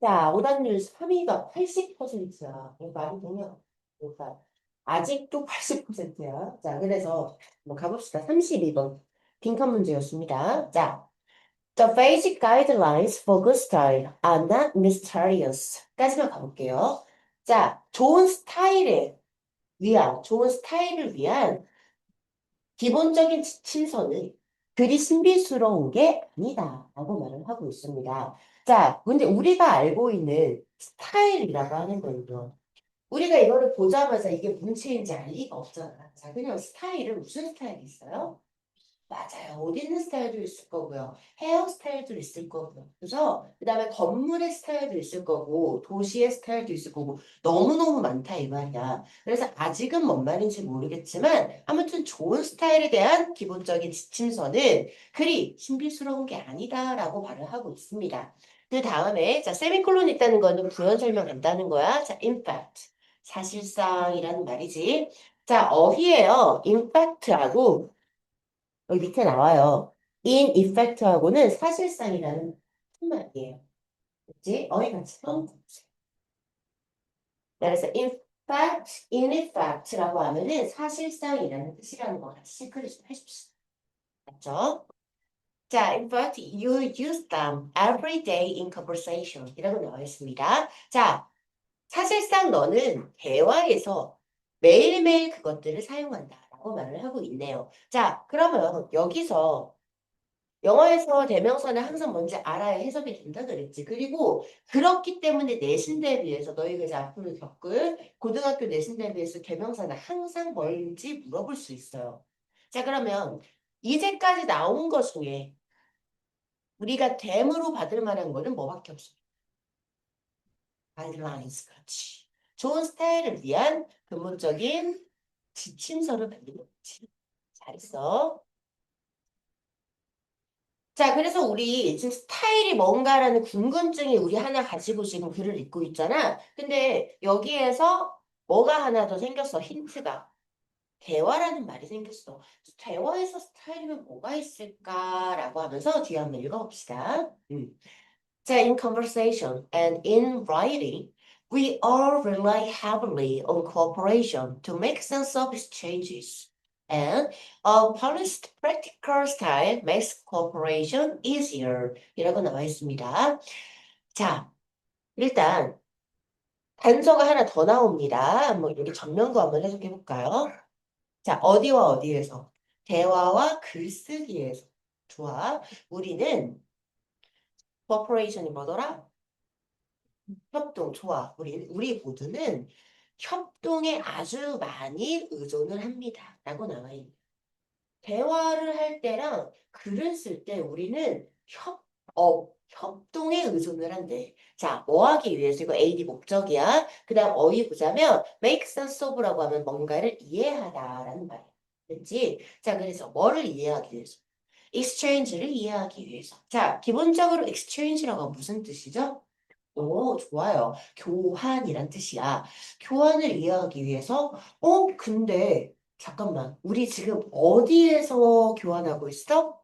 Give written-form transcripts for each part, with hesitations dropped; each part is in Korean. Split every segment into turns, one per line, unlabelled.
자, 오답률 3위가 80%야. 이거 말이 되냐? 그러니까 아직도 80%야. 자, 그래서 뭐 가봅시다. 32번. 빈칸 문제였습니다. 자, The basic guidelines for good style are not mysterious. 까지만 가볼게요. 자, 좋은 스타일을 위한 기본적인 지침서는 그리 신비스러운 게 아니다. 라고 말을 하고 있습니다. 자, 근데 우리가 알고 있는 스타일이라고 하는 건요. 우리가 이거를 보자마자 이게 문체인지 알 리가 없잖아. 자, 그냥 스타일은 무슨 스타일이 있어요? 맞아요. 옷 입는 스타일도 있을 거고요. 헤어 스타일도 있을 거고요. 그래서 그다음에 건물의 스타일도 있을 거고 도시의 스타일도 있을 거고 너무너무 많다 이 말이야. 그래서 아직은 뭔 말인지 모르겠지만 아무튼 좋은 스타일에 대한 기본적인 지침서는 그리 신비스러운 게 아니다라고 말을 하고 있습니다. 그 다음에 자 세미콜론 있다는 거는 부연 설명한다는 거야. 자, in fact 사실상이라는 말이지. 자, 어휘예요. in fact하고 여기 밑에 나와요. in effect하고는 사실상이라는 말이에요. 그치? 어휘 같이 써보세요. 그래서 in effect라고 하면은 사실상이라는 뜻이라는 거 같이 체크를 좀 해줍시다. 맞죠? 자, in fact, you use them every day in conversation. 이라고 나와 있습니다. 자, 사실상 너는 대화에서 매일매일 그것들을 사용한다. 라고 말을 하고 있네요. 자, 그러면 여기서 영어에서 대명사는 항상 뭔지 알아야 해석이 된다 그랬지. 그리고 그렇기 때문에 내신 대비해서 너희가 이제 앞으로 겪을 고등학교 내신 대비해서 대명사는 항상 뭔지 물어볼 수 있어요. 자, 그러면 이제까지 나온 것 중에 우리가 댐으로 받을 만한 거는 뭐밖에 없어? 가이드라인스, 그렇지. 좋은 스타일을 위한 근본적인 지침서를 만드는 거지. 잘했어. 자, 그래서 우리 지금 스타일이 뭔가라는 궁금증이 우리 하나 가지고 지금 글을 읽고 있잖아. 근데 여기에서 뭐가 하나 더 생겼어, 힌트가. 대화라는 말이 생겼어. 대화에서 스타일이면 뭐가 있을까라고 하면서 뒤에 한번 읽어봅시다. 자, in conversation and in writing, we all rely heavily on cooperation to make sense of exchanges. And a polished practical style makes cooperation easier. 이라고 나와 있습니다. 자, 일단 단서가 하나 더 나옵니다. 한번 여기 전면도 한번 해석해 볼까요? 자, 어디와 어디에서? 대화와 글쓰기에서. 좋아. 우리는 cooperation이 뭐더라? 협동, 좋아. 우리 모두는 협동에 아주 많이 의존을 합니다. 라고 나와 있네. 대화를 할 때랑 글을 쓸 때 우리는 협동에 의존을 한대. 자, 뭐 하기 위해서? 이거 AD 목적이야. 그 다음 어휘 보자면 make sense of라고 하면 뭔가를 이해하다라는 말이야. 그치? 자, 그래서 뭐를 이해하기 위해서? exchange를 이해하기 위해서. 자, 기본적으로 exchange라고 무슨 뜻이죠? 오, 좋아요. 교환이란 뜻이야. 교환을 이해하기 위해서, 근데, 잠깐만. 우리 지금 어디에서 교환하고 있어?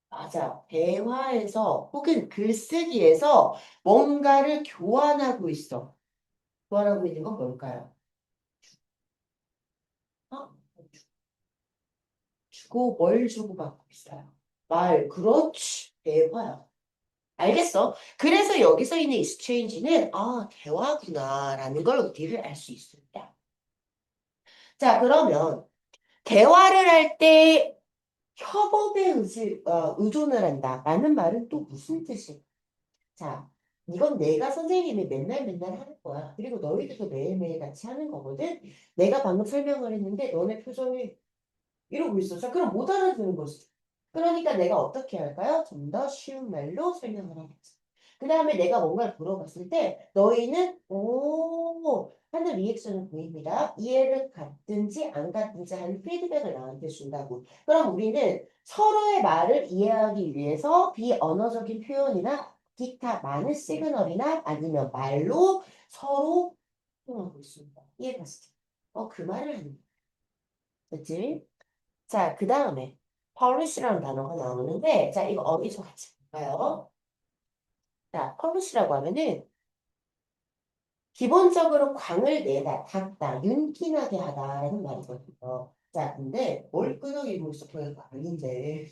맞아. 대화에서 혹은 글쓰기에서 뭔가를 교환하고 있어. 교환하고 있는 건 뭘까요? 어? 주고 뭘 주고받고 있어요? 말, 그렇지. 대화야. 알겠어. 그래서 여기서 있는 exchange는, 대화구나라는 걸 우리를 알 수 있습니다. 자, 그러면 대화를 할 때 협업에 의존을 한다라는 말은 또 무슨 뜻이야? 자, 이건 내가 선생님이 맨날 맨날 하는 거야. 그리고 너희들도 매일매일 같이 하는 거거든. 내가 방금 설명을 했는데 너네 표정이 이러고 있어. 자, 그럼 못 알아듣는 거지. 그러니까 내가 어떻게 할까요? 좀 더 쉬운 말로 설명을 하겠지. 그 다음에 내가 뭔가를 물어봤을 때 너희는 오 하는 리액션을 보입니다. 이해를 갔든지 안 갔든지 하는 피드백을 나한테 준다고. 그럼 우리는 서로의 말을 이해하기 위해서 비언어적인 표현이나 기타 많은 시그널이나 아니면 말로 서로 소통하고 있습니다. 이해갔어? 그 말을 하는 거야. 그치? 자, 그 다음에 polish라는 단어가 나오는데, 자, 이거 어디서 같이 볼까요? 자, 퍼블리시라고 하면은 기본적으로 광을 내다, 닦다, 윤기나게 하다라는 말이거든요. 자, 근데 뭘 끄덕이고 있어? 그거 아닌데.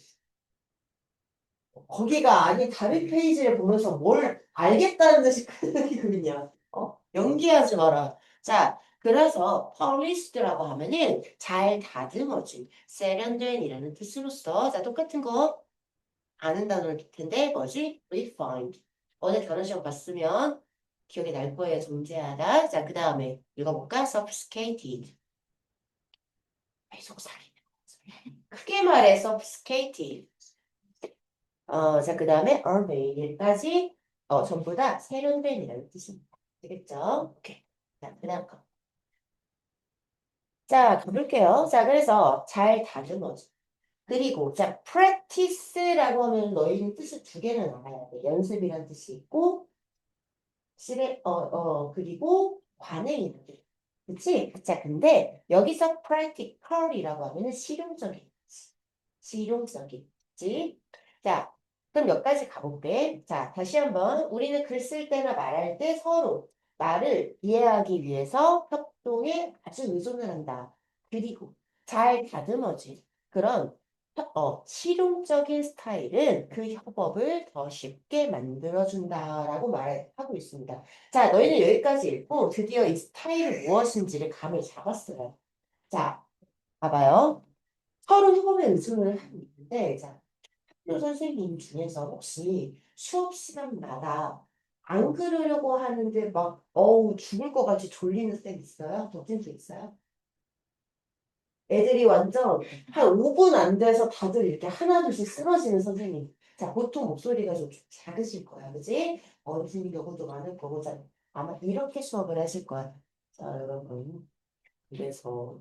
거기가 아닌 다른 페이지를 보면서 뭘 알겠다는 듯이 끄덕이거든요. 연기하지 마라. 자, 그래서 polished,라고 하면은 잘 다듬어진, 세련된이라는 뜻으로서 자, 똑같은 거 아는 단어를 줄 텐데 뭐지? refined. 어제 단어 시험 봤으면 기억이 날 거예요. 존재하다. 자, 그 다음에 읽어볼까? sophisticated. 속삭이는 크게 말해 sophisticated. 자, 그 다음에 urban까지 전부 다 세련된이라는 뜻입니다. 되겠죠? 오케이. 자, 그 다음 거. 자, 가볼게요. 자, 그래서 잘 다듬어져. 그리고 자, practice라고 하면 너희는 뜻을 두 개는 알아야 돼. 연습이란 뜻이 있고 그리고 관행이라는 뜻. 그치? 자, 근데 여기서 practical이라고 하면은 실용적인 거지. 실용적인. 그치? 자, 그럼 몇 가지 가볼게. 자, 다시 한번 우리는 글 쓸 때나 말할 때 서로 말을 이해하기 위해서 협동에 아주 의존을 한다. 그리고 잘 다듬어진 그런 실용적인 스타일은 그 협업을 더 쉽게 만들어준다라고 말하고 있습니다. 자, 너희는 여기까지 읽고 드디어 이 스타일이 무엇인지를 감을 잡았어요. 자, 봐봐요. 서로 협업에 의존을 하고 있는데, 자, 학교 선생님 중에서 혹시 수업 시간마다 안 그러려고 하는데 막, 어우, 죽을 것 같이 졸리는 쌤 있어요? 덕진 쌤 있어요? 애들이 완전 한 5분 안 돼서 다들 이렇게 하나둘씩 쓰러지는 선생님. 자, 보통 목소리가 좀 작으실 거야. 그지? 어르신 경우도 많을 거고. 자, 아마 이렇게 수업을 하실 거야. 자, 여러분. 그래서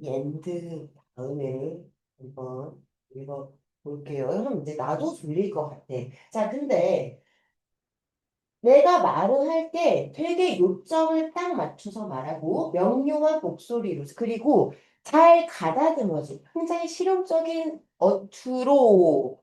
엔드 다음에 한번 읽어볼게요. 여러분, 이제 나도 졸릴 것 같아. 자, 근데 내가 말을 할 때 되게 요점을 딱 맞춰서 말하고 명료한 목소리로 그리고 잘 가다듬어진 굉장히 실용적인 어투로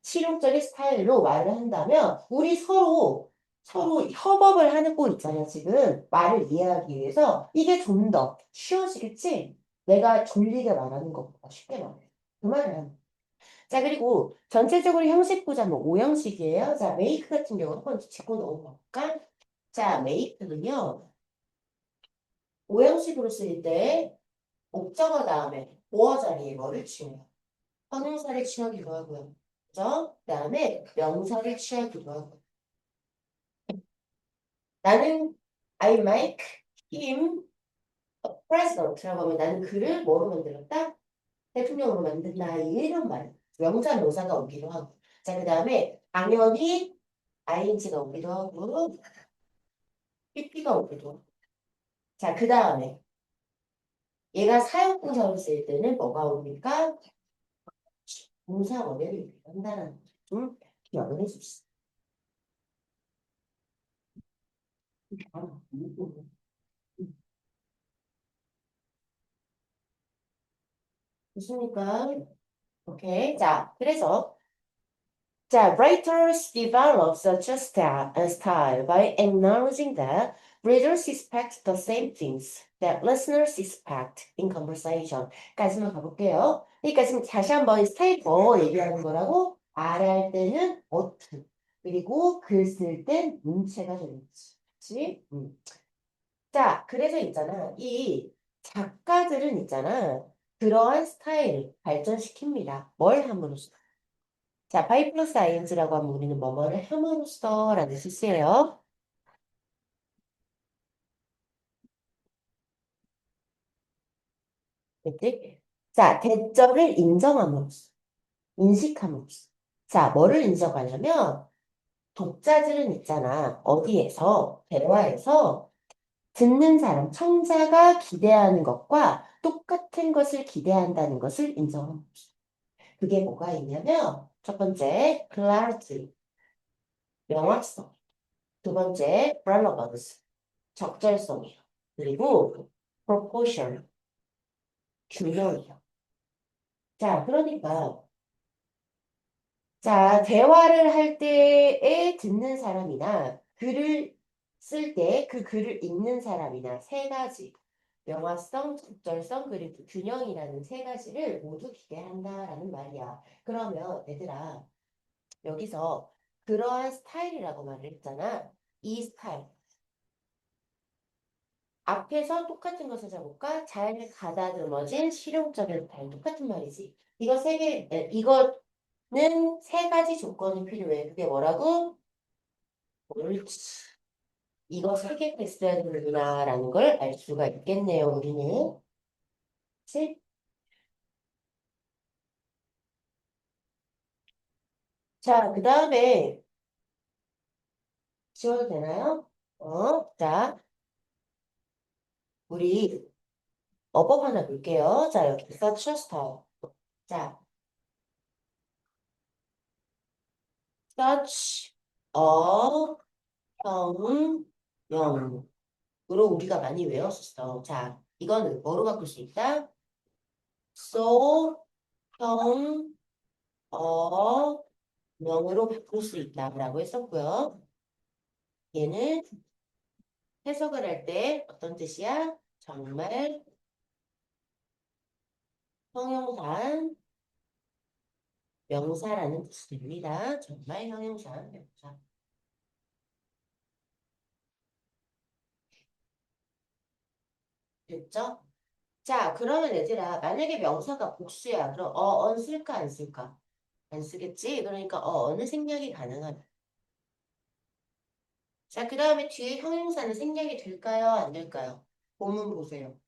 실용적인 스타일로 말을 한다면 우리 서로 협업을 하는 꼴 있잖아요. 지금 말을 이해하기 위해서 이게 좀 더 쉬워지겠지? 내가 졸리게 말하는 것보다 쉽게 말해. 그 말은 자, 그리고 전체적으로 형식 보자면 5형식이에요. 자, 메이크 같은 경우 한번 짚고 넘어갈까? 자, 메이크는요, 5형식으로 쓸 때 목적어 다음에 보어 자리에 뭐를 취해요? 형용사를 취하기도 하고요. 그죠? 그 다음에 명사를 취하기도 하고. 나는 I make him a president라고 하면 나는 그를 뭐로 만들었다? 대통령으로 만든다. 이런 말. 명사, 명사가 오기도 하고. 자, 그 다음에 당연히 ing가 오기도 하고 pp가 오기도 하고. 자, 그 다음에 얘가 사용동사로 쓸 때는 뭐가 옵니까? 동사 원형이 한다는 거 좀 기억을 해줍시다. 좋습니까? 오케이. 자, 그래서 자, writers develop such a style by acknowledging that readers expect the same things that listeners expect in conversation. 까지만 가볼게요. 그러니까 지금 다시 한번 이 스타일 더 얘기하는 거라고 말할 때는 어투 그리고 글 쓸 땐 문체가 되는 거지. 그치? 자, 그래서 있잖아. 이 작가들은 있잖아. 그러한 스타일을 발전시킵니다. 뭘 함으로써? 자, 바이 플러스 ing라고 하면 우리는 뭐뭐를 함으로써라는 뜻이에요. 됐지? 자, 대절을 인정함으로써, 인식함으로써. 자, 뭐를 인정하냐면 독자들은 있잖아. 어디에서? 대화에서 듣는 사람, 청자가 기대하는 것과 똑같은 것을 기대한다는 것을 인정함으로써. 그게 뭐가 있냐면 첫 번째, clarity, 명확성. 두 번째, relevance, 적절성이요. 그리고 proportion, 균형이요. 자, 그러니까 자, 대화를 할 때의 듣는 사람이나 글을 쓸 때 그 글을 읽는 사람이나 세 가지 명확성, 적절성, 그리고 균형이라는 세 가지를 모두 기대한다라는 말이야. 그러면 얘들아 여기서 그러한 스타일이라고 말을 했잖아. 이 스타일. 앞에서 똑같은 것을 잡을까? 잘 가다듬어진 실용적인 스타일. 똑같은 말이지. 이거 세 개, 이거는 세 가지 조건이 필요해. 그게 뭐라고? 옳지. 이거 세 개가 있어야 되는구나라는 걸 알 수가 있겠네요, 우리는. 그치? 자, 그 다음에 지워도 되나요? 자, 우리 어법 하나 볼게요. 자, 여기 such a style. 자, such a 형용으로 우리가 많이 외웠었어. 자, 이거는 뭐로 바꿀 수 있다? so, 형, 명으로 바꿀 수 있다라고 했었고요. 얘는 해석을 할 때 어떤 뜻이야? 정말 형용사한 명사라는 뜻이 됩니다. 정말 형용사한 명사. 됐죠? 자, 그러면 얘들아, 만약에 명사가 복수야. 그럼 언 쓸까, 안 쓸까? 안 쓰겠지? 그러니까 어느 생략이 가능한. 자, 그 다음에 뒤에 형용사는 생략이 될까요? 안 될까요? 본문 보세요.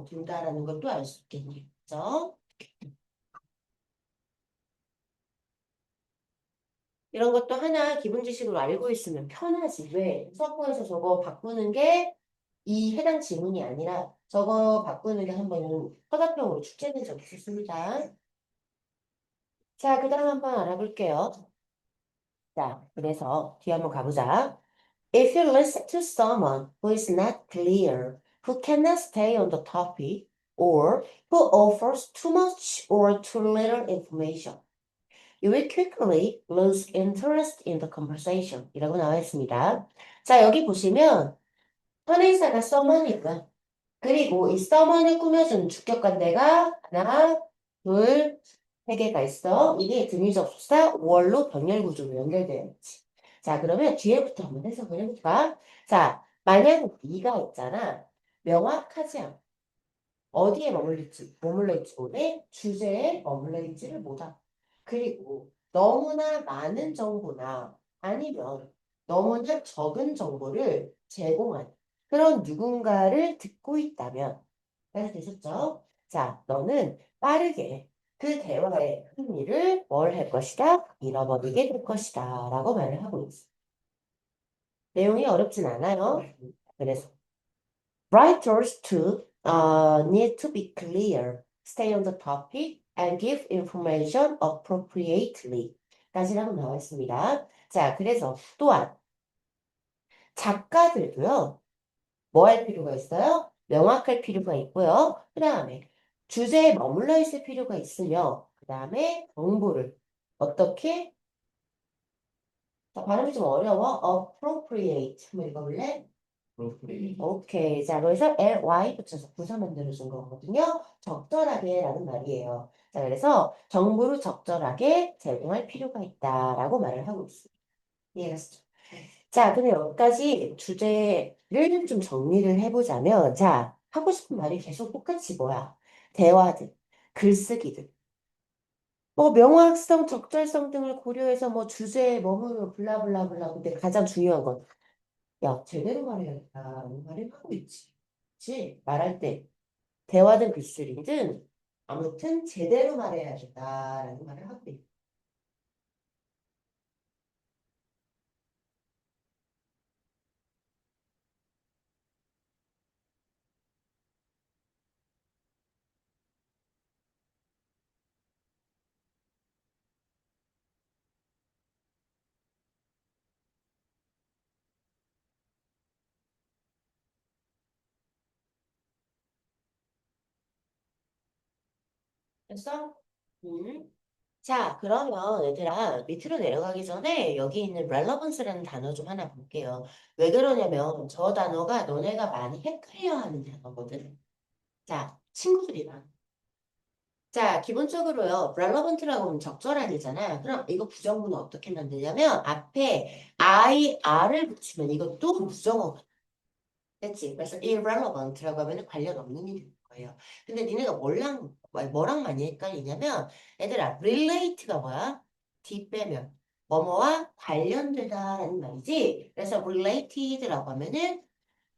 된다라는 것도 알 수 있겠죠? 이런 것도 하나 기본 지식으로 알고 있으면 편하지. 왜? 수학부에서 저거 바꾸는 게 이 해당 지문이 아니라 저거 바꾸는 게 한번 허가평으로 출제된 적이 있습니다. 자, 그 다음 한번 알아볼게요. 자, 그래서 뒤에 한번 가보자. If you listen to someone who is not clear, who cannot stay on the topic, or who offers too much or too little information, you will quickly lose interest in the conversation. 이라고 나와 있습니다. 자, 여기 보시면 선행사가 someone이고요. 그리고 이 someone을 꾸며주는 주격관대가 하나, 둘, 세 개가 있어. 이게 등위접속사 월로 병렬 구조로 연결되어 있지. 자, 그러면 뒤에부터 한번 해석을 해볼까? 자, 만약 네가 있잖아. 명확하지 않고 어디에 머물러 있지 못해 주제에 머물러 있지를 못하고 그리고 너무나 많은 정보나 아니면 너무나 적은 정보를 제공한 그런 누군가를 듣고 있다면 잘 되셨죠? 자, 너는 빠르게 그 대화의 흥미를 뭘 할 것이다? 잃어버리게 될 것이다 라고 말을 하고 있어. 내용이 어렵진 않아요. 그래서 writers too need to be clear, stay on the topic, and give information appropriately. 까지라고 나와 있습니다. 자, 그래서 또한 작가들도요, 뭐 할 필요가 있어요? 명확할 필요가 있고요. 그 다음에 주제에 머물러 있을 필요가 있으며, 그 다음에 정보를 어떻게, 자, 발음이 좀 어려워. appropriate. 한번 읽어볼래? 오케이. 자, 그래서 ly 붙여서 부사 만들어준 거거든요. 적절하게라는 말이에요. 자, 그래서 정보를 적절하게 제공할 필요가 있다라고 말을 하고 있습니다. 이해갔죠? 자, 근데 여기까지 주제를 좀 정리를 해보자면, 자, 하고 싶은 말이 계속 똑같이 뭐야? 대화들, 글쓰기들. 뭐 명확성, 적절성 등을 고려해서 뭐 주제에 머무르 블라블라블라. 근데 가장 중요한 건 야, 제대로 말해야겠다. 말을 하고 있지. 그치? 말할 때, 대화든 글쓰기든, 아무튼 제대로 말해야겠다라는 말을 하고 있어. 됐어? 응? 자, 그러면 얘들아, 밑으로 내려가기 전에 여기 있는 relevance라는 단어 좀 하나 볼게요. 왜 그러냐면 저 단어가 너네가 많이 헷갈려하는 단어거든. 자, 친구들이랑. 자, 기본적으로요, relevant라고 하면 적절한이잖아. 그럼 이거 부정문은 어떻게 만드냐면 앞에 IR을 붙이면 이것도 부정어가 됐지? 그래서 irrelevant라고 하면 관련 없는 일이 되는 거예요. 근데 니네가 뭐랑 많이 헷갈리냐면 얘들아 relate가 뭐야? D 빼면 뭐뭐와 관련되다라는 말이지. 그래서 related라고 하면은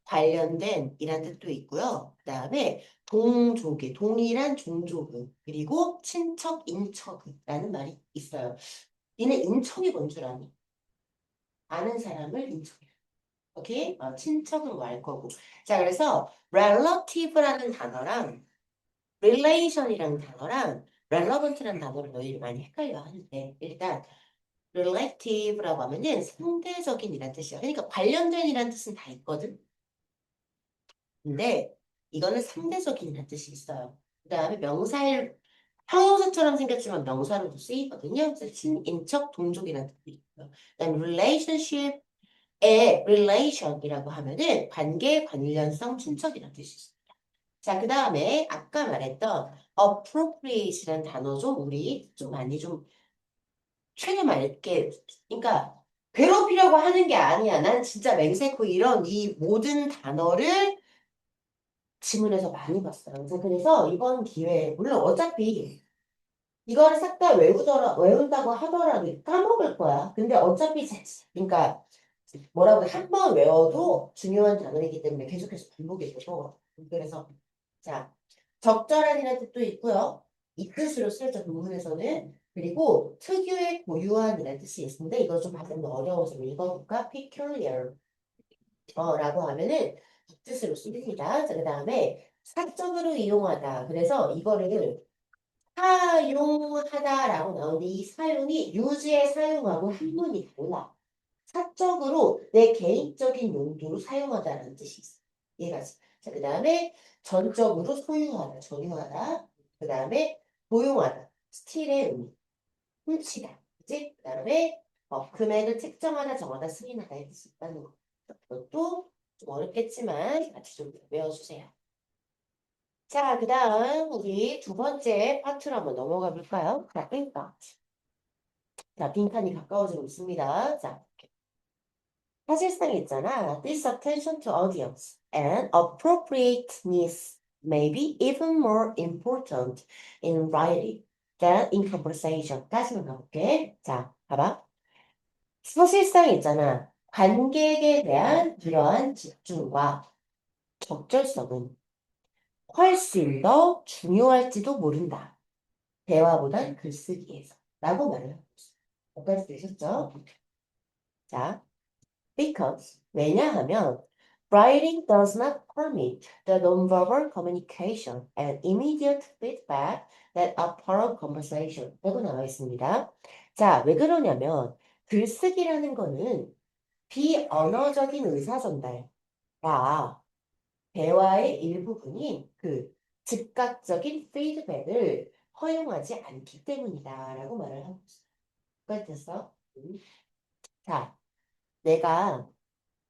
관련된 이란 뜻도 있고요. 그 다음에 동족의 동일한 종족의 그리고 친척 인척이라는 말이 있어요. 니네 인척이 뭔 줄 아니? 아는 사람을 인척이야. 오케이? 친척은 뭐 알 거고. 자, 그래서 relative라는 단어랑 relation이라는 단어랑 relevant라는 단어를 너희들 많이 헷갈려 하는데 일단 relative라고 하면은 상대적인이라는 뜻이야. 그러니까 관련된이라는 뜻은 다 있거든. 근데 이거는 상대적인이라는 뜻이 있어요. 그 다음에 명사일 형용사처럼 생겼지만 명사로도 쓰이거든요. 그래서 친인척 동족이라는 뜻도 있고요. 그다음에 relationship 에 relation이라고 하면은 관계, 관련성, 친척이라는 뜻이 있어요. 자, 그 다음에 아까 말했던 appropriate라는 단어 좀 우리 좀 많이 좀 최근 말게 그러니까 괴롭히려고 하는 게 아니야. 난 진짜 맹세코 이런 이 모든 단어를 지문에서 많이 봤어요. 그래서 이번 기회에 물론 어차피 이거를 싹 다 외운다고 하더라도 까먹을 거야. 근데 어차피 그러니까 뭐라고 한 번 외워도 중요한 단어이기 때문에 계속해서 반복이 되고 그래서 자 적절한이라는 뜻도 있고요. 이 뜻으로 쓰여져 본문에서는 그리고 특유의 고유한이라는 뜻이 있는데 이거 좀 발음이 어려워서 읽어볼까? peculiar 라고 하면은 이 뜻으로 씁니다. 자, 그 다음에 사적으로 이용하다. 그래서 이거를 사용하다라고 나오는데 이 사용이 유지에 사용하고 한문이 달라. 사적으로 내 개인적인 용도로 사용하다라는 뜻이 있어. 얘가 자, 그 다음에 전적으로 소유하다, 점유하다. 그 다음에 도용하다, 스틸의 의미, 훔치다. 그치? 그 다음에 금액을 특정하다, 정하다, 승인하다 이 뜻이 있다는 거. 이것도 좀 어렵겠지만 같이 좀 외워주세요. 자, 그 다음 우리 두 번째 파트로 한번 넘어가 볼까요? 자, 빈칸. 자, 빈칸이 가까워지고 있습니다. 자, 사실상 있잖아. This attention to audience and appropriateness may be even more important in writing than in conversation. 까지만 가볼게. 자, 봐봐. 사실상 있잖아. 관객에 대한 이러한 집중과 적절성은 훨씬 더 중요할지도 모른다. 대화보단 글쓰기에서. 라고 말을 하고 있어. 여기까지 되셨죠? 자, because 왜냐하면 writing does not permit the nonverbal communication and immediate feedback that are part of conversation. 라고 나와 있습니다. 자, 왜 그러냐면 글쓰기라는 거는 비언어적인 의사전달과 대화의 일부분인 그 즉각적인 피드백을 허용하지 않기 때문이다. 라고 말을 하고 있어요. 그까지 됐어? 자, 내가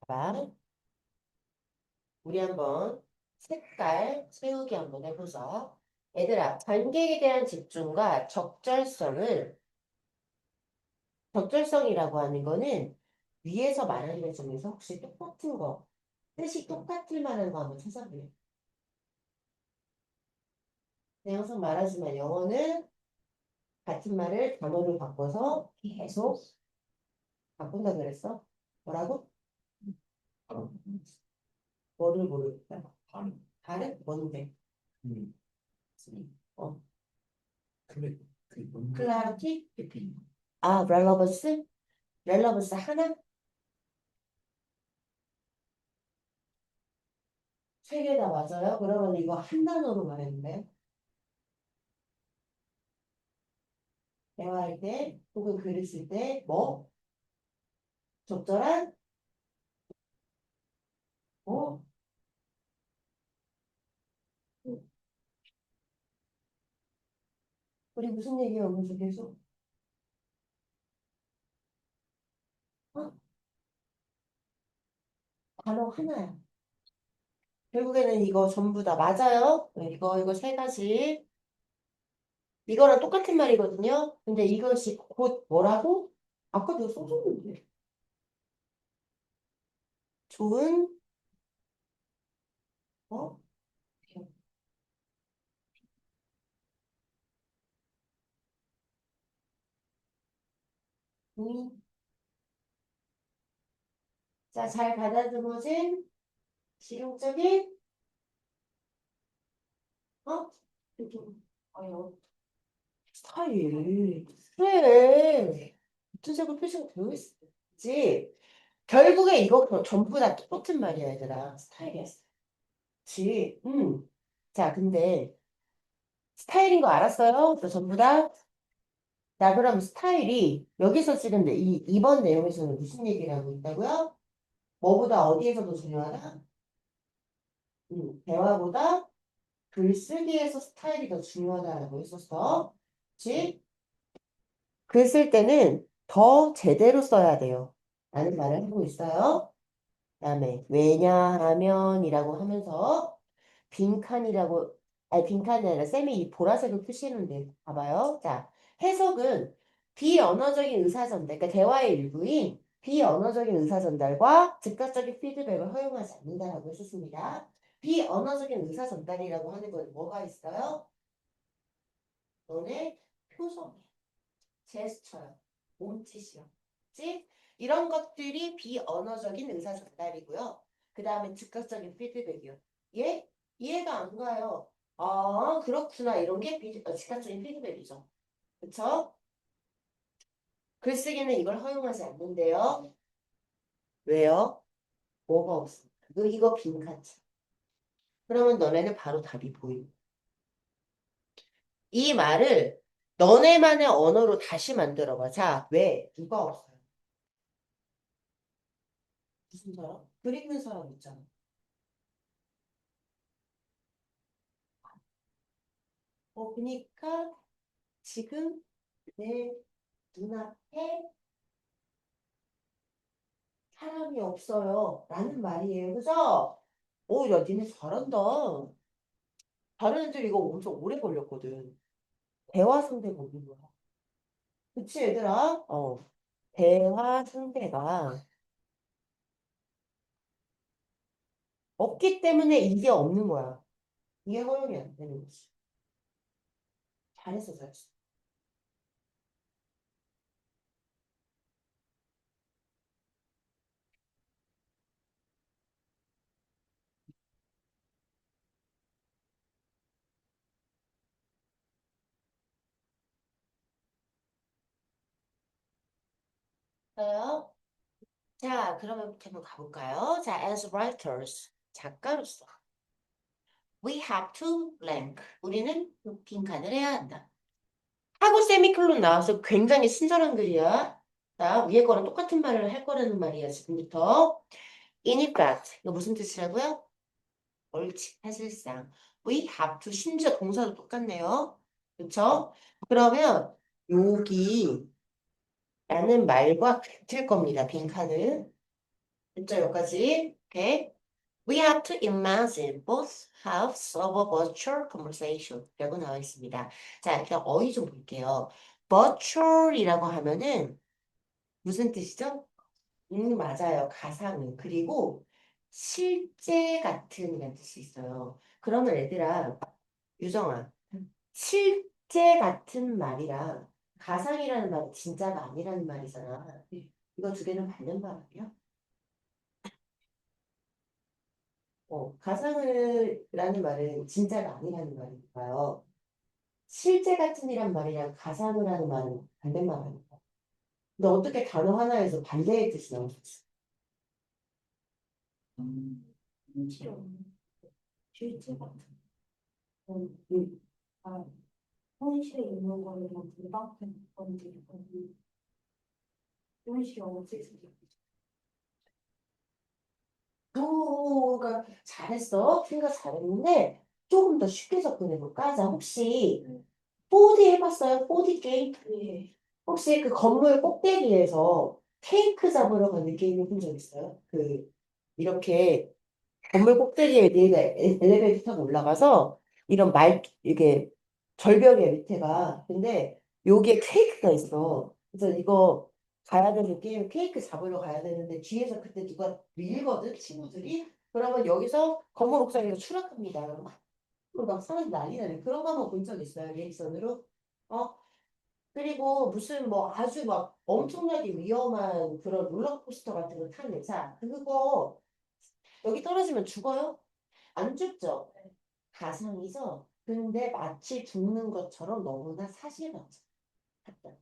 봐봐. 우리 한번 색깔 세우기 한번 해보자. 얘들아, 관객에 대한 집중과 적절성이라고 하는 거는 위에서 말하는 것 중에서 혹시 똑같은 거, 뜻이 똑같을 만한 거 한번 찾아볼래? 내가 항상 말하지만 영어는 같은 말을 단어를 바꿔서 계속 바꾼다 그랬어? 뭐라고? 뭐를 모를까? 다른? 뭔데? 음. 어, 클라리티? 아, 렐러번스? 렐러번스 하나? 세 개 다 맞아요? 그러면 이거 한 단어로 말했는데 대화할 때 혹은 글을 쓸 때 뭐? 적절한? 뭐? 우리 무슨 얘기야 여기서 계속? 단어 하나야. 결국에는 이거 전부 다 맞아요. 네, 이거 세 가지. 이거랑 똑같은 말이거든요. 근데 이것이 곧 뭐라고? 아까 내가 써줬는데. 좋은, 어? 음. 자, 잘 가다듬어진, 실용적인, 어? 아유, 스타일. 그래. 무슨 색으로 표시가 되어 있지? 결국에 이거 전부 다 똑같은 말이야, 얘들아. 스타일이었어. 그치? 자, 근데 스타일인 거 알았어요? 또 전부 다? 자, 그럼 스타일이 여기서 지금 이번 내용에서는 무슨 얘기를 하고 있다고요? 뭐보다 어디에서도 중요하다? 대화보다 글쓰기에서 스타일이 더 중요하다라고 했었어. 그치? 글 쓸 때는 더 제대로 써야 돼요. 라는 말을 하고 있어요. 그다음에 왜냐하면이라고 하면서 빈칸이라고 아니 빈칸이 아니라 쌤이 이 보라색을 표시했는데 봐봐요. 자, 해석은 비언어적인 의사전달, 그러니까 대화의 일부인 비언어적인 의사전달과 즉각적인 피드백을 허용하지 않는다라고 했었습니다. 비언어적인 의사전달이라고 하는 건 뭐가 있어요? 너네 표정이야. 제스처요. 몸짓이요. 그치? 이런 것들이 비언어적인 의사 전달이고요. 그 다음에 즉각적인 피드백이요. 예? 이해가 안 가요. 아, 그렇구나. 이런 게 즉각적인 피드백이죠. 그쵸? 글쓰기는 이걸 허용하지 않는데요. 왜요? 뭐가 없습니다. 이거 빈칸이죠. 그러면 너네는 바로 답이 보이고. 이 말을 너네만의 언어로 다시 만들어봐. 자, 왜? 누가 없어요? 무슨 사람? 글 읽는 사람 있잖아. 그러니까 지금 내 눈앞에 사람이 없어요. 라는 말이에요. 그죠? 오, 야, 니네 잘한다. 다른 애들 이거 엄청 오래 걸렸거든. 대화 상대 보는 거야. 그치, 얘들아? 대화 상대가 없기 때문에 이게 없는 거야. 이게 허용이 안 되는 거지. 잘했어, 잘했어. 요 자, 그러면 한번 가볼까요? 자, as writers. 작가로서. We have to blank. 우리는 빈칸을 해야 한다. 하고 세미콜론 나와서 굉장히 친절한 글이야. 자, 위에 거랑 똑같은 말을 할 거라는 말이야, 지금부터. In effect. 이거 무슨 뜻이라고요? 옳지, 사실상. We have to. 심지어 동사도 똑같네요. 그쵸? 그러면 여기 라는 말과 같을 겁니다, 빈칸은. 됐죠, 여기까지? 오케이. We have to imagine both halves of a virtual conversation. 라고 나와 있습니다. 자, 일단 어휘 좀 볼게요. virtual이라고 하면은 무슨 뜻이죠? 맞아요. 가상은. 그리고 실제 같은 이라는 뜻이 있어요. 그러면 얘들아, 유정아, 실제 같은 말이랑 가상이라는 말이 진짜가 아니라는 말이잖아. 이거 두 개는 맞는 말이야? 가상을라는 말은 진짜가 아니라는 말이니까요. 실제 같은이란 말이랑 가상이라는 말은 반대말 아닐까? 근데 어떻게 단어 하나에서 반대의 뜻이 나오지? 싫어. 실제 같은. 아, 현실에 있는 거랑 불가한 건지, 현실이 없을 수도 있고. 그거가 잘했어. 생각 잘했는데, 조금 더 쉽게 접근해볼까? 자, 혹시 4D 해봤어요? 4D 게임? 네. 혹시 그 건물 꼭대기에서 케이크 잡으러 가는 게임 해본 적 있어요? 이렇게 건물 꼭대기에 내가 엘리베이터 타고 올라가서 이런 이게 절벽에 밑에가. 근데 여기에 케이크가 있어. 그래서 이거 가야 되는 게 케이크 잡으러 가야 되는데 뒤에서 그때 누가 밀거든, 친구들이. 그러면 여기서 건물 옥상에서 추락합니다. 막 사람 난리 나네. 그런 거 한번 본 적 있어요, 리액션으로? 어? 그리고 무슨 뭐 아주 막 엄청나게 위험한 그런 롤러코스터 같은 거 타는 자, 그거 여기 떨어지면 죽어요? 안 죽죠? 가상이죠? 근데 마치 죽는 것처럼 너무나 사실같다.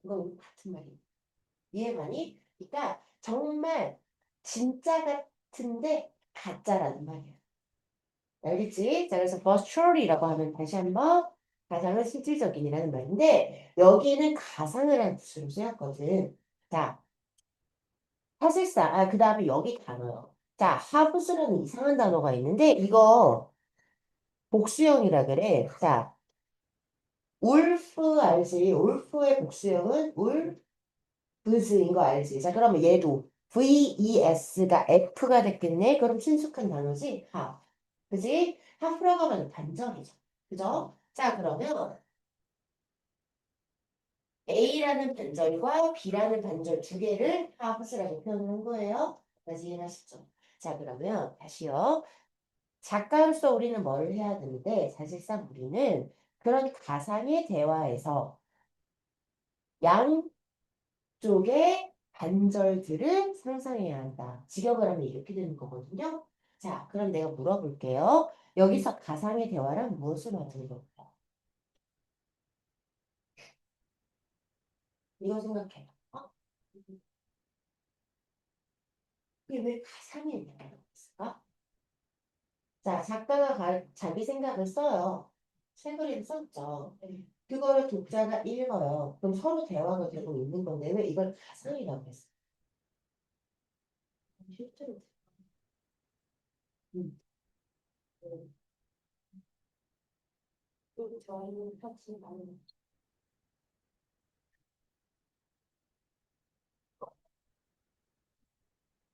그건 같은 말이에요. 이해가니? 그러니까 정말 진짜 같은데 가짜라는 말이에요. 알겠지? 자, 그래서 virtual이라고 하면 다시 한번 가상은 실질적인이라는 말인데 여기는 가상을 한 뜻으로 쓰였거든. 자, 사실상 그 다음에 여기 단어요. 자, 하브스라는 이상한 단어가 있는데 이거 복수형이라 그래. 자, 울프 알지? 울프의 복수형은 울브즈인 거 알지? 자, 그러면 얘도 VES가 F가 됐겠네? 그럼 친숙한 단어지? 하. 그지? 하프라고 하면 반전이죠. 그죠? 자, 그러면 A라는 반절과 B라는 반절 두 개를 하브스라고 표현한 거예요. 다시 이해하시죠? 자, 그러면 다시요. 작가로서 우리는 뭘 해야 되는데 사실상 우리는 그런 가상의 대화에서 양쪽의 반절들을 상상해야 한다. 직역을 하면 이렇게 되는 거거든요. 자, 그럼 내가 물어볼게요. 여기서 가상의 대화란 무엇을 말하는 걸까요? 이거 생각해봐. 그게 왜 가상의 대화가 있을까? 자, 작가가 자기 생각을 써요. 책을 썼죠. 그거를 독자가 읽어요. 그럼 서로 대화가 되고 있는 건데 왜 이걸 가상이라고 했어? 실제로. 음. 음. 그리고 저희는 같이 나는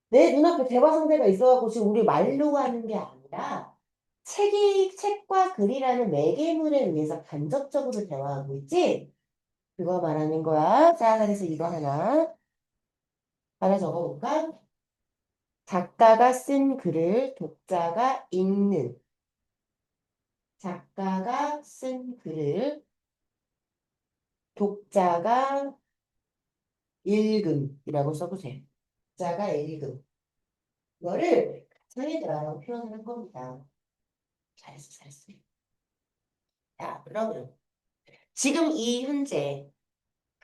내 눈앞에 대화 상대가 있어갖고 지금 우리 말로 하는 게 아니라 책과 글이라는 매개물에 의해서 간접적으로 대화하고 있지? 그거 말하는 거야. 자, 그래서 이거 하나 적어볼까? 작가가 쓴 글을 독자가 읽는. 작가가 쓴 글을 독자가 읽음이라고 써보세요. 독자가 읽음. 이거를 가상의대화라고 표현하는 겁니다. 잘했어, 잘했어. 자, 그러면 지금 이 현재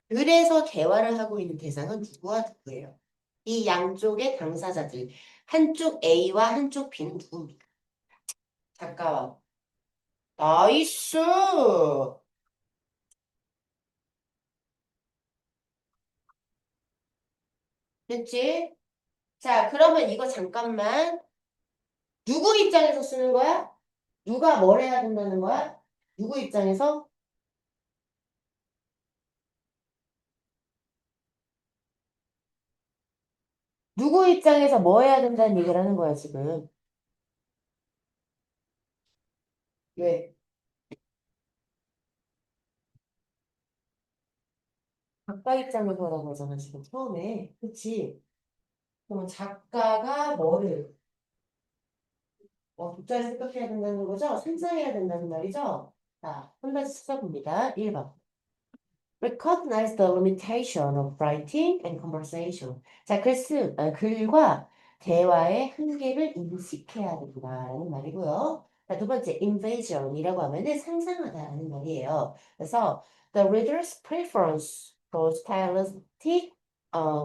글에서 대화를 하고 있는 대상은 누구와 누구예요? 이 양쪽의 당사자들. 한쪽 A와 한쪽 B는 누굽니까? 작가와. 나이스! 됐지? 자, 그러면 이거 잠깐만. 누구 입장에서 쓰는 거야? 누가 뭘 해야 된다는 거야? 누구 입장에서? 누구 입장에서 뭐 해야 된다는 얘기를 하는 거야, 지금. 왜? 작가 입장에서라고 하잖아, 지금 처음에. 그치? 그러면 작가가 뭐를, 독자를 생각해야 된다는 거죠? 상상해야 된다는 말이죠? 자, 한 가지 찾아봅니다. 1번. Recognize the limitation of writing and conversation. 자, 글과 대화의 한계를 인식해야 된다는 말이고요. 자, 두 번째, invasion이라고 하면은 상상하다라는 말이에요. 그래서 the reader's preference for stylistic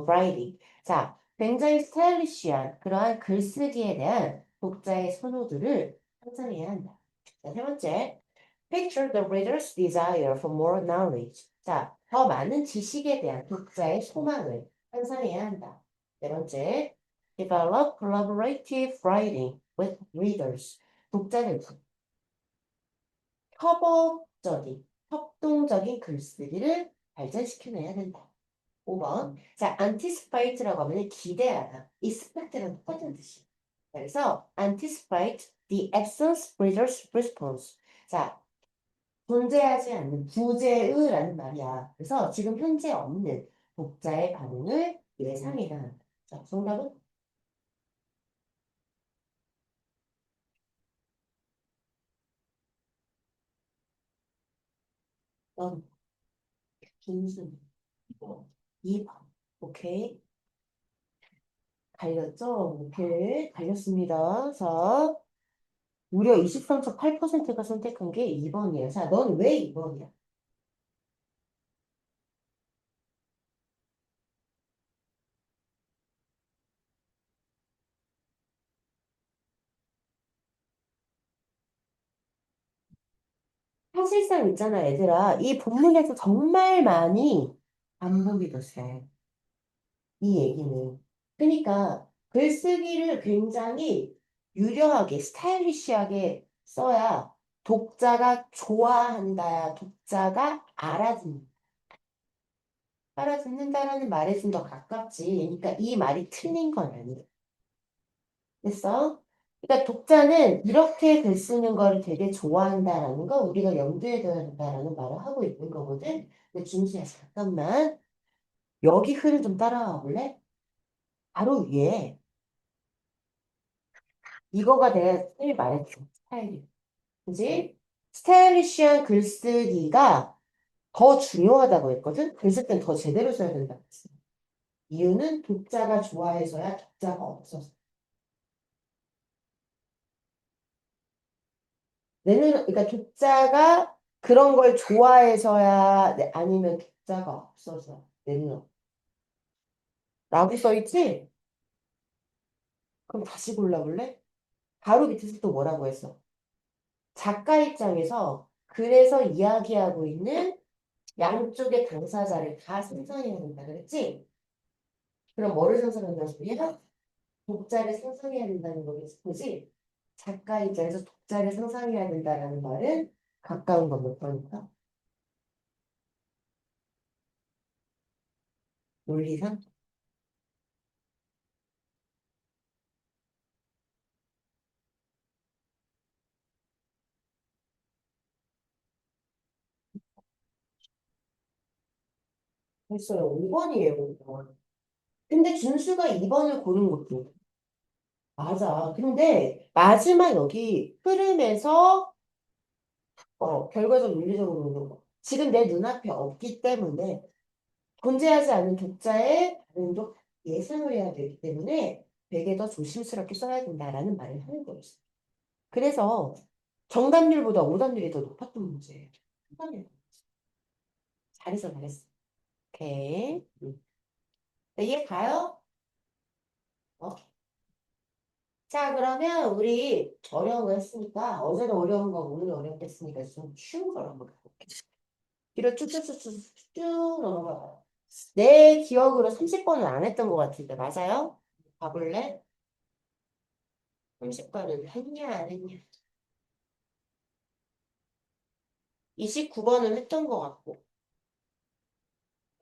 writing. 자, 굉장히 스타일리시한 그러한 글쓰기에 대한 독자의 선호도를 상상해야 한다. 자, 세 번째, picture the reader's desire for more knowledge. 자, 더 많은 지식에 대한 독자의 소망을 상상해야 한다. 네 번째, develop collaborative writing with readers. 독자는 협동적인 글쓰기를 발전시켜내야 된다. 5번. 자, anticipate라고 하면 기대하다. expect랑 똑같은 뜻이야. 그래서 anticipate the absence reader's response. 자, 존재하지 않는 부재의라는 말이야. 그래서 지금 현재 없는 독자의 반응을 예상이다. 자, 정답은? 넌 준순. 2번. 오케이. 갈렸죠? 오케이. 갈렸습니다. 자, 무려 23.8%가 선택한 게 2번이에요. 자, 넌 왜 2번이야? 사실상 있잖아, 얘들아. 이 본문에서 정말 많이 반복이 됐어요. 이 얘기는. 그러니까 글쓰기를 굉장히 유려하게, 스타일리시하게 써야 독자가 좋아한다, 독자가 알아듣는다라는 말에 좀 더 가깝지. 그러니까 이 말이 틀린 건 아니야. 됐어? 그러니까 독자는 이렇게 글 쓰는 거를 되게 좋아한다라는 거 우리가 염두에 둬야 된다라는 말을 하고 있는 거거든. 근데 준수야, 잠깐만. 여기 흐를 좀 따라와 볼래? 바로 위에 이거가 내가 제일 말했죠. 스타일이. 그지? 스타일리시한 글쓰기가 더 중요하다고 했거든? 글 쓸 땐 더 제대로 써야 된다고 했어. 이유는 독자가 좋아해서야 독자가 없어서. 그러니까 독자가 그런 걸 좋아해서야, 아니면 독자가 없어서. 내 눈은. 라고 써있지? 그럼 다시 골라볼래? 바로 밑에서 또 뭐라고 했어? 작가 입장에서 그래서 이야기하고 있는 양쪽의 당사자를 다 생성해야 된다 그랬지? 그럼 뭐를 생성한다는 소리야? 독자를 생성해야 된다는 거지? 작가 입장에서 독자를 생성해야 된다는 말은 가까운 거 못 보니까 논리상 했어요. 5번이에요. 근데 준수가 2번을 고른 것도 맞아. 근데 마지막 여기 흐름에서 결과적 논리적으로 보는 거. 지금 내 눈앞에 없기 때문에 존재하지 않는 독자의 반응도 예상을 해야 되기 때문에 되게 더 조심스럽게 써야 된다라는 말을 하는 거였어. 그래서 정답률보다 오답률이 더 높았던 문제예요. 정답률. 잘했어, 잘했어. 오케이. 네, 이해 가요? 어? 자, 그러면 우리 어려운 거 했으니까 어제도 어려운 거 오늘 어려운 거 했으니까 좀 쉬운 걸 한번 가볼게. 뒤로 쭉쭉쭉쭉쭉 넘어가. 내 기억으로 30번은 안 했던 것 같은데 맞아요? 가볼래? 30번은 했냐 안 했냐? 29번은 했던 것 같고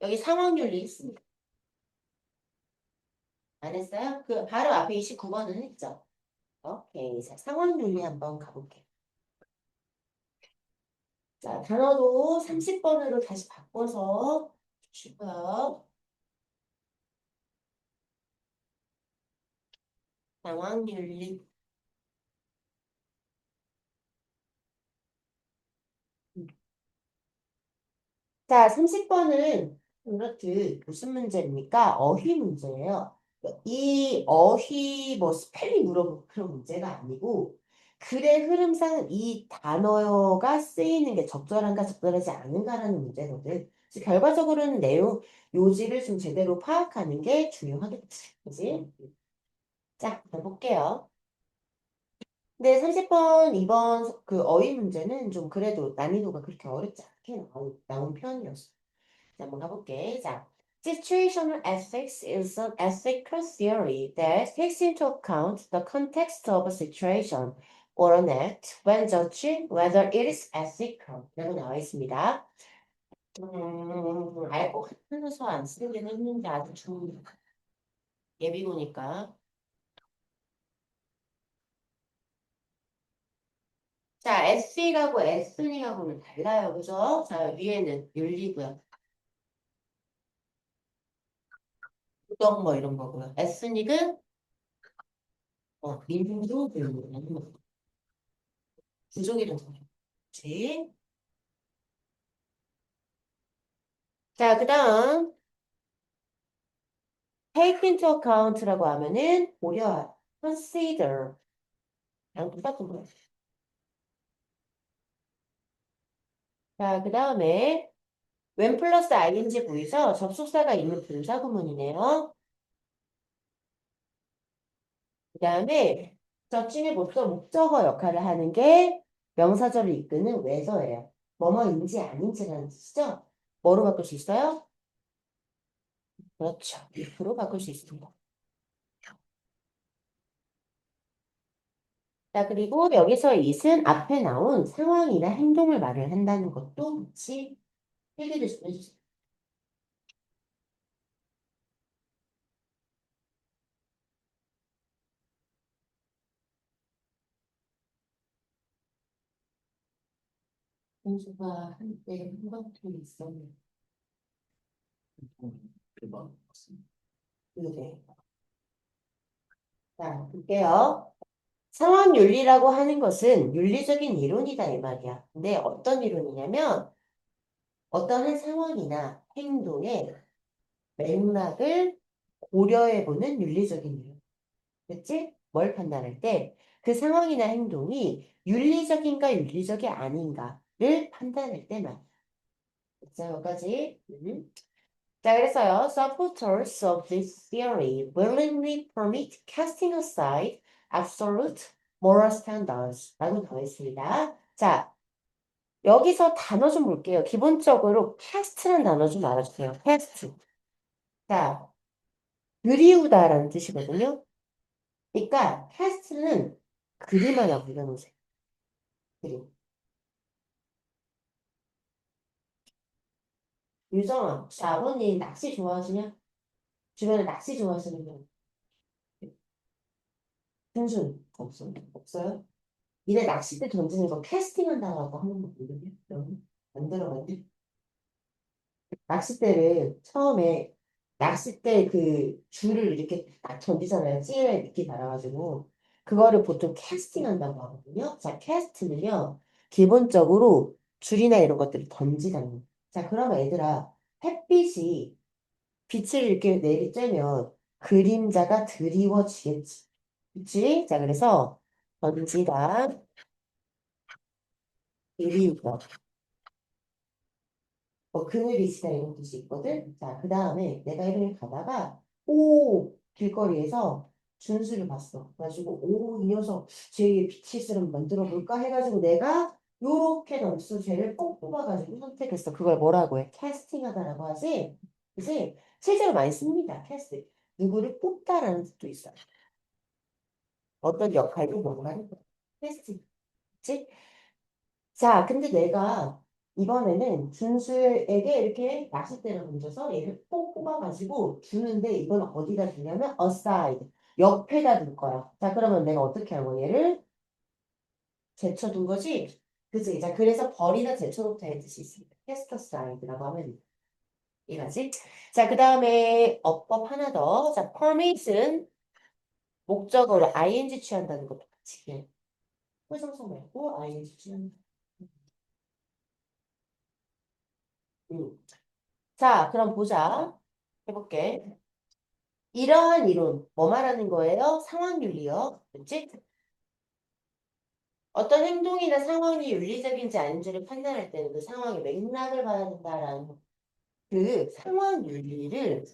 여기 상황윤리 했습니다. 안 했어요? 그 바로 앞에 29번은 했죠? 오케이. 자, 상황윤리 한번 가볼게요. 자, 단어도 30번으로 다시 바꿔서 주고요. 상황윤리. 자, 30번은 이렇듯 무슨 문제입니까? 어휘 문제예요. 이 어휘 뭐 스펠링 물어보고 그런 문제가 아니고 글의 흐름상 이 단어가 쓰이는 게 적절한가 적절하지 않은가라는 문제거든. 그래서 결과적으로는 내용 요지를 좀 제대로 파악하는 게 중요하겠지. 그지? 자, 볼게요. 근데 30번, 2번 그 어휘 문제는 좀 그래도 난이도가 그렇게 어렵지 않게 나온 편이었어. 자, 한번 가볼게. 자, situational ethics is an ethical theory that takes into account the context of a situation or an act when judging whether it is ethical. 라고 나와 있습니다. 알고 같으면서 안 쓰긴 했는데 아주 좀 예비고니까. 자, 에스닉하고 에스닉하고는 달라요. 그죠? 자, 위에는 윤리고요. 부정 뭐 이런 거고요. 에스닉은 민족, 부족이라고 그렇지. 자, 그 다음 take into account라고 하면은 고려하다, consider 랑 똑같은 거예요. 자, 그 다음에 when 플러스 ing 부에서 접속사가 있는 분사구문이네요. 그 다음에 적중에부터 목적어 역할을 하는 게 명사절을 이끄는 외서예요. 뭐뭐인지 아닌지라는 뜻이죠. 뭐로 바꿀 수 있어요? 그렇죠. if로 바꿀 수 있습니다. 자, 그리고 여기서 it은 앞에 나온 상황이나 행동을 말을 한다는 것도 같이 필기를 좀 해주세요. 현수가 한때 한번쯤 있었는데, 그래. 자, 볼게요. 상황 윤리라고 하는 것은 윤리적인 이론이다 이 말이야. 근데 어떤 이론이냐면 어떤 한 상황이나 행동의 맥락을 고려해보는 윤리적인 이론. 그치? 뭘 판단할 때 그 상황이나 행동이 윤리적인가 윤리적이 아닌가를 판단할 때만. 자, 여기까지. 자, 그래서요. Supporters of this theory willingly permit casting aside absolute moral standards 라고 나와 있습니다. 자, 여기서 단어 좀 볼게요. 기본적으로 cast라는 단어 좀 알아주세요. cast. 자, 그리우다라는 뜻이거든요. 그러니까 cast는 그림하라고 읽어놓으세요. 그림. 유정아, 혹시 아버님 낚시 좋아하시냐? 주변에 낚시 좋아하시는 분? 순순 없어요? 없어요? 니네 낚싯대 던지는 거 캐스팅한다고 하는 거 모르냐? 여러분? 안 들어봤니? 낚싯대를 처음에 낚싯대 그 줄을 이렇게 딱 던지잖아요. 찌에 미끼 달아가지고 그거를 보통 캐스팅한다고 하거든요. 자, 캐스트는요 기본적으로 줄이나 이런 것들을 던지다는 거예요. 자, 그러면 얘들아 햇빛이 빛을 이렇게 내리쬐면 그림자가 드리워지겠지. 그치? 자, 그래서 던지다, 드리워. 그늘이 있다 이런 뜻이 있거든. 자, 그 다음에 내가 이렇게 가다가 길거리에서 준수를 봤어. 그래가지고 이 녀석 쟤의 비치스름 만들어 볼까 해가지고 내가 요렇게 던져서 쟤를 꼭 뽑아가지고 선택했어. 그걸 뭐라고 해? 캐스팅하다라고 하지. 그지? 실제로 많이 씁니다. 캐스팅. 누구를 뽑다라는 뜻도 있어요. 어떤 역할도 뭔가를 캐스팅. 그치? 자, 근데 내가 이번에는 준수에게 이렇게 낚싯대를 던져서 얘를 꼭 뽑아가지고 주는데 이건 어디다 두냐면 aside, 옆에다 둘 거야. 자, 그러면 내가 어떻게 하고 얘를 제쳐둔 거지? 그치? 자, 그래서 버리다 제쳐놓다 의 뜻이 있습니다. cast aside라고 하면 이거지. 자, 그 다음에 어법 하나 더. 자, permit은 목적어로 ing 취한다는 것도 같이 해. 회성성 말고 ing 취한다. 음. 자, 그럼 보자. 해볼게. 이러한 이론, 뭐 말하는 거예요? 상황윤리요. 그치? 어떤 행동이나 상황이 윤리적인지 아닌지를 판단할 때는 그 상황의 맥락을 봐야 된다라는 그 상황윤리를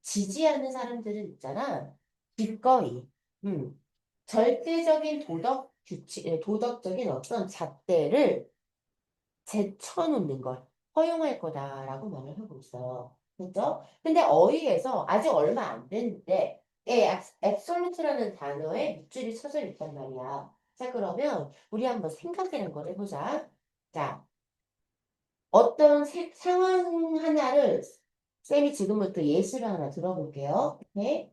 지지하는 사람들은 있잖아. 기꺼이. 음. 절대적인 도덕 규칙, 도덕적인 어떤 잣대를 제쳐놓는 걸 허용할 거다라고 말을 하고 있어요. 그죠? 근데 어휘에서 아직 얼마 안 됐는데 absolute라는 단어에 밑줄이 쳐져 있단 말이야. 자, 그러면 우리 한번 생각이라는 걸 해보자. 자, 어떤 상황 하나를 쌤이 지금부터 예시를 하나 들어볼게요. 네?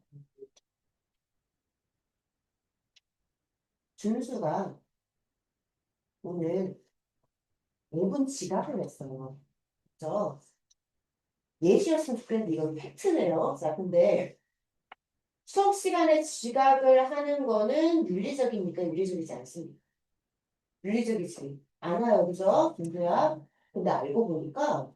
준수가 오늘 5분 지각을 했어요. 그죠? 예시였으면 좋겠는데 이건 팩트네요. 자, 근데 수업 시간에 지각을 하는 거는 윤리적입니까? 윤리적이지 않습니까? 윤리적이지 않아요. 그죠? 김도야. 근데 알고 보니까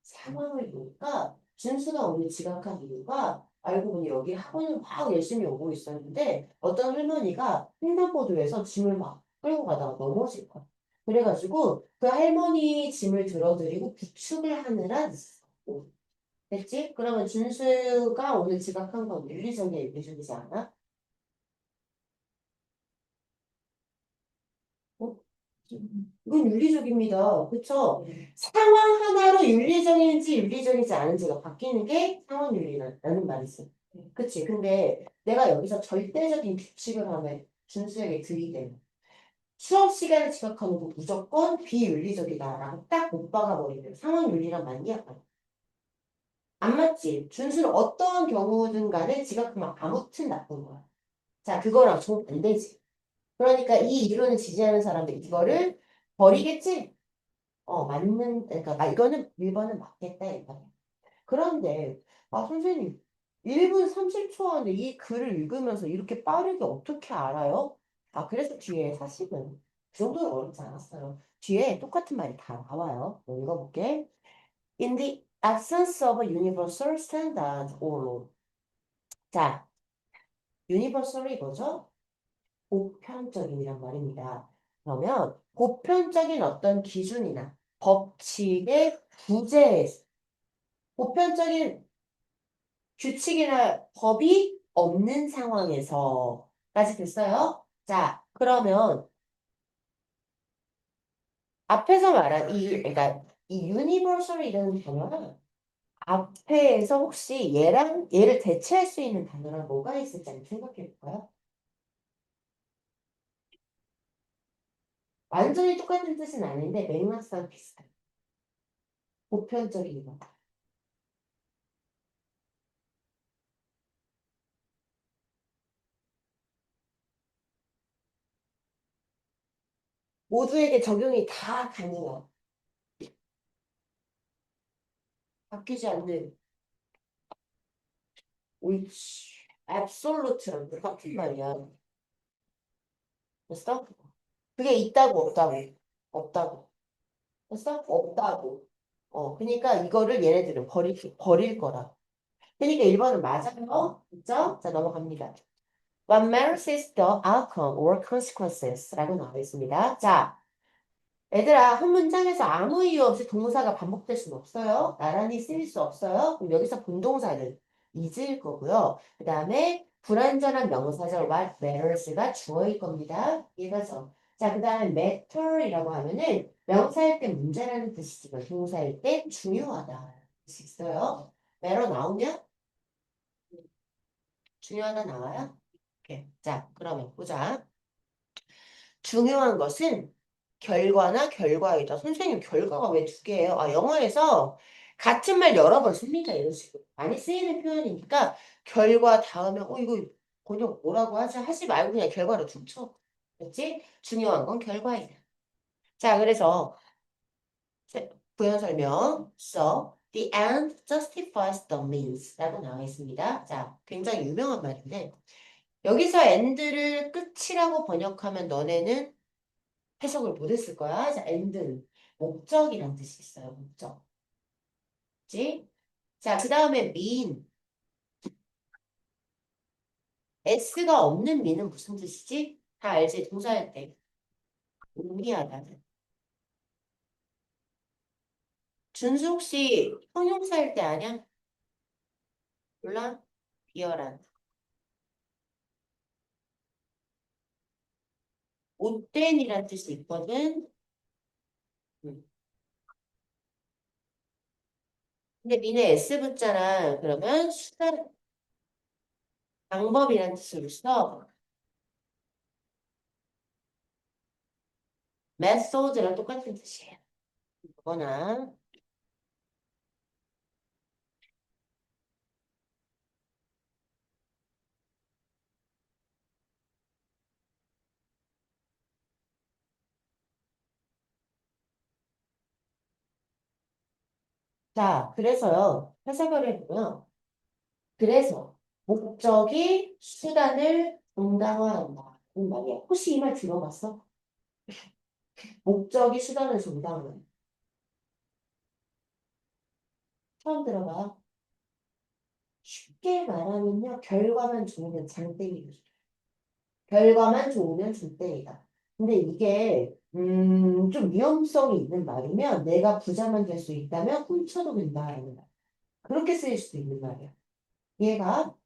상황을 보니까 준수가 오늘 지각한 이유가 알고 보니 여기 학원을 막 열심히 오고 있었는데 어떤 할머니가 횡단보도에서 짐을 막 끌고 가다가 넘어진 거야. 그래가지고 그 할머니 짐을 들어드리고 부축을 하느라 늦었어. 됐지? 그러면 준수가 오늘 지각한 건 윤리적이야, 윤리적이지 않아? 어? 이건 윤리적입니다. 그쵸? 상황 하나로 윤리적인지 윤리적이지 않은지가 바뀌는 게 상황윤리라는 말이 있어요. 그치? 근데 내가 여기서 절대적인 규칙을 하면 준수에게 들이대. 수업 시간을 지각하는 거 무조건 비윤리적이다라고 딱 못 박아버리면 상황윤리랑 맞냐? 안 맞지? 준수는 어떤 경우든 간에 지각하면 아무튼 나쁜 거야. 자, 그거랑 정반대지. 그러니까 이 이론을 지지하는 사람들 이거를 버리겠지? 그러니까, 이거는 1번은 맞겠다, 이거. 그런데, 선생님, 1분 30초 안에 이 글을 읽으면서 이렇게 빠르게 어떻게 알아요? 그래서 뒤에 사실은 그 정도는 어렵지 않았어요. 뒤에 똑같은 말이 다 나와요. 읽어볼게. In the absence of a universal standard or law. 자, universal이 뭐죠? 보편적인이란 말입니다. 그러면 보편적인 어떤 기준이나 법칙의 부재에 보편적인 규칙이나 법이 없는 상황에서까지 됐어요. 자, 그러면 앞에서 말한 그러니까 이 유니버설이라는 단어는 앞에서 혹시 얘를 대체할 수 있는 단어가 뭐가 있을지 한번 생각해 볼까요? 완전히 똑같은 뜻은 아닌데 맥락상 비슷해요. 보편적인 거. 모두에게 적용이 다 가능한, 바뀌지 않는, which, absolute란 똑같은 말이야. 됐어? 그게 있다고 없다고? 없다고. 됐어? 없다고. 그러니까 이거를 얘네들은 버릴 거라. 그러니까 1번은 맞아요. 그죠? 자, 넘어갑니다. What matters is the outcome or consequences 라고 나와 있습니다. 자, 얘들아, 한 문장에서 아무 이유 없이 동사가 반복될 수는 없어요. 나란히 쓰일 수 없어요. 그럼 여기서 본동사는 is일 거고요. 그 다음에 불완전한 명사절 what matters가 주어일 겁니다. 이해가죠? 자, 그 다음에 matter이라고 하면은 명사일 때 문제라는 뜻이지만 동사일 때 중요하다. 뜻이 있어요. matter 나오면 중요하다 나와요? 오케이. 자, 그러면 보자. 중요한 것은 결과나 결과이다. 선생님, 결과가 왜 두 개예요? 영어에서 같은 말 여러 번 씁니다. 이런 식으로. 많이 쓰이는 표현이니까 결과 다음에 이거 번역 뭐라고 하지 말고 그냥 결과로 퉁쳐. 그렇지? 중요한 건 결과이다. 자, 그래서 부연 설명. So, the end justifies the means 라고 나와 있습니다. 자, 굉장히 유명한 말인데 여기서 end를 끝이라고 번역하면 너네는 해석을 못했을 거야. 자, end는 목적이란 뜻이 있어요. 목적. 그치? 자, 그 다음에 mean. s가 없는 mean은 무슨 뜻이지? 다 알지? 동사할 때. 의미하다는. 준수 혹시 형용사일 때 아냐? 몰라? 비열한. 못된이란 뜻이 있거든. 음. 근데 mean에 s 붙잖아. 그러면 수단, 방법이란 뜻으로 써. method랑 똑같은 뜻이에요. 그거나. 자, 그래서요. 해석을 해보면, 그래서 목적이 수단을 정당화한다. 이 말이야. 혹시 이 말 들어봤어? 목적이 수단을 정당화해. 처음 들어봐. 쉽게 말하면요. 결과만 좋으면 장땡이다. 결과만 좋으면 장땡이다. 근데 이게 좀 위험성이 있는 말이면 내가 부자만 될 수 있다면 훔쳐도 된다라는 말. 그렇게 쓰일 수도 있는 말이야. 얘가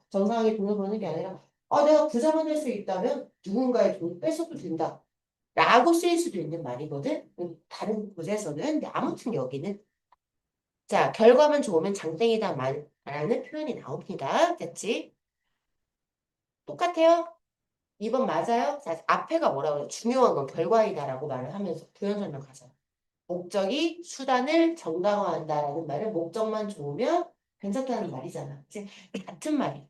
정상하게 돈을 버는 게 아니라 내가 부자만 될 수 있다면 누군가의 돈을 뺏어도 된다. 라고 쓰일 수도 있는 말이거든. 다른 곳에서는. 근데 아무튼 여기는 자, 결과만 좋으면 장땡이다 라는 표현이 나옵니다. 됐지? 똑같아요? 2번 맞아요? 자, 앞에가 뭐라고 그래? 중요한 건 결과이다라고 말을 하면서 표현 설명하잖아. 목적이 수단을 정당화한다라는 말은 목적만 좋으면 괜찮다는 말이잖아. 그치? 같은 말이야.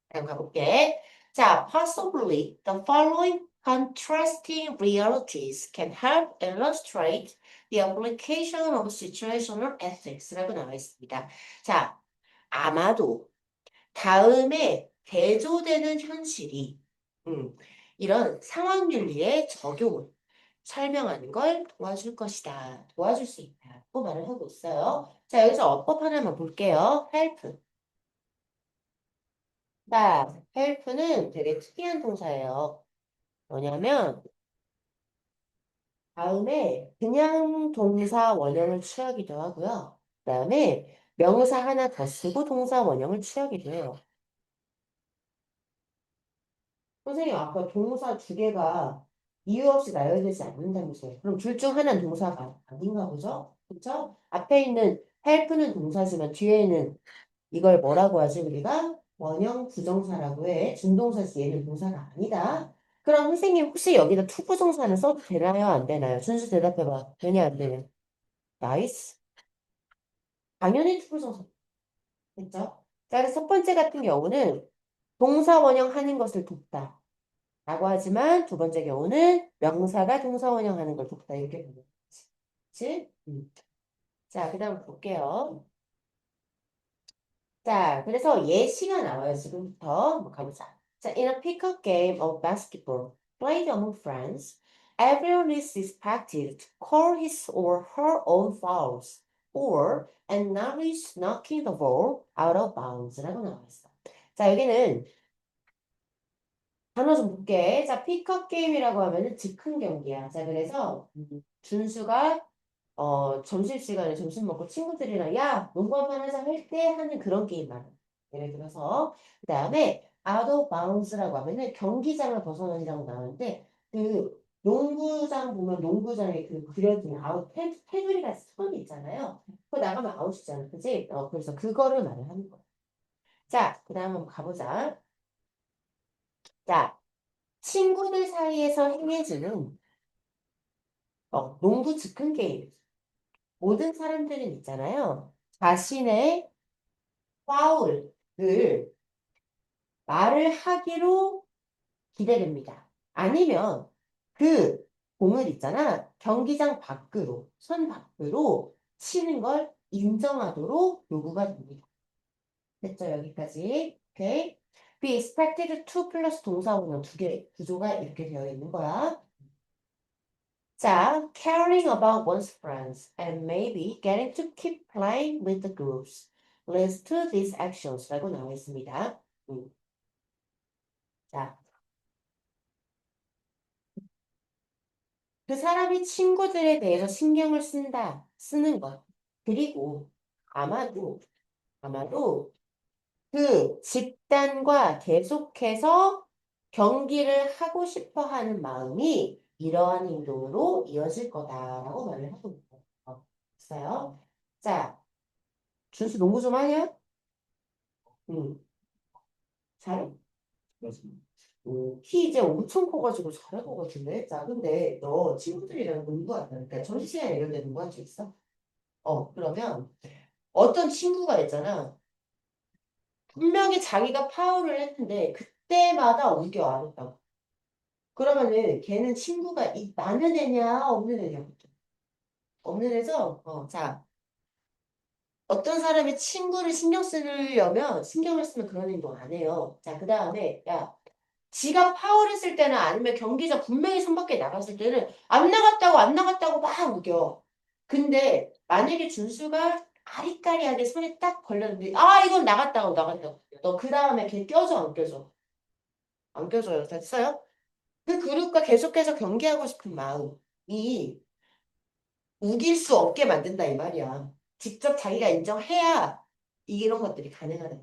한번 가볼게. 자, possibly the following contrasting realities can help illustrate the application of situational ethics라고 나와 있습니다. 자, 아마도 다음에 대조되는 현실이 이런 상황윤리의 적용을 설명하는 걸 도와줄 것이다. 도와줄 수 있다. 고 말을 하고 있어요. 자, 여기서 어법 하나만 볼게요. help. 자, help는 되게 특이한 동사예요. 뭐냐면 다음에 그냥 동사 원형을 취하기도 하고요. 그다음에 명사 하나 더 쓰고 동사 원형을 취하기도 해요. 선생님 아까 동사 두 개가 이유 없이 나열되지 않는다면서요. 그럼 둘 중 하나는 동사가 아닌가 보죠? 그렇죠? 앞에 있는 help는 동사지만 뒤에 있는 이걸 뭐라고 하지 우리가? 원형 부정사라고 해. 준동사지 얘는 동사가 아니다. 그럼 선생님 혹시 여기다 투부정사는 써도 되나요? 안 되나요? 순수 대답해봐. 되냐 안 되냐? 나이스. 당연히 투부정사. 됐죠? 자, 그래서 첫 번째 같은 경우는 동사 원형 하는 것을 돕다. 라고 하지만 두 번째 경우는 명사가 동사 원형 하는 걸 돕다. 이렇게 보는 거지. 그치? 자, 그 다음 볼게요. 자, 그래서 예시가 나와요, 지금부터. 한번 가보자. 자, in a pickup game of basketball played among friends, everyone is expected to call his or her own fouls, or and not risk knocking the ball out of bounds 라고 나와 있어. 자, 여기는 단어 좀 볼게. 자, 픽업 게임이라고 하면은 즉흥 경기야. 자, 그래서 준수가 점심시간에 점심 먹고 친구들이랑 야, 농구 한판 하자 할 때 하는 그런 게임 말이야. 예를 들어서 그 다음에 out of bounds라고 하면은 경기장을 벗어나니라고 나오는데 그 농구장 보면 농구장에 그 그려진 아웃 테두리 같은 선이 있잖아요. 그거 나가면 아웃이잖아. 그지? 그래서 그거를 말을 하는 거야. 자, 그 다음 한번 가보자. 자, 친구들 사이에서 행해지는 농구 즉흥 게임. 모든 사람들은 있잖아요. 자신의 파울을 말을 하기로 기대됩니다. 아니면 그 공을 있잖아. 경기장 밖으로, 선 밖으로 치는 걸 인정하도록 요구가 됩니다. 됐죠? 여기까지. 오케이. Be expected to 플러스 동사원형 두 개 구조가 이렇게 되어 있는 거야. 자, caring about one's friends and maybe getting to keep playing with the groups leads to these actions라고 나와 있습니다. 자, 그 사람이 친구들에 대해서 신경을 쓰는 것. 그리고 아마도, 아마도 그 집단과 계속해서 경기를 하고 싶어 하는 마음이 이러한 행동으로 이어질 거다라고 말을 하고 있어요. 자, 준수 농구 좀 하냐? 응, 잘해? 키 이제 엄청 커가지고 잘할 것 같은데? 자, 근데 너 친구들이랑 농구한다니까 점심시간에 이런 데 농구한 적 있어? 그러면 어떤 친구가 있잖아. 분명히 자기가 파울을 했는데 그때마다 우겨 안 했다고. 그러면은 걔는 친구가 많은 애냐 없는 애냐? 없는 애죠? 자, 어떤 사람이 친구를 신경 쓰려면 신경을 쓰면 그런 행동 안 해요. 자, 그 다음에 야, 지가 파울했을 때는 아니면 경기자 분명히 선밖에 나갔을 때는 안 나갔다고 막 우겨. 근데 만약에 준수가 아리까리하게 손에 딱 걸렸는데 아 이건 나갔다고 나갔다고. 너 그 다음에 걔 껴줘 안 껴줘? 안 껴줘요. 됐어요? 그 그룹과 계속해서 경기하고 싶은 마음이 우길 수 없게 만든다 이 말이야. 직접 자기가 인정해야 이런 것들이 가능하다.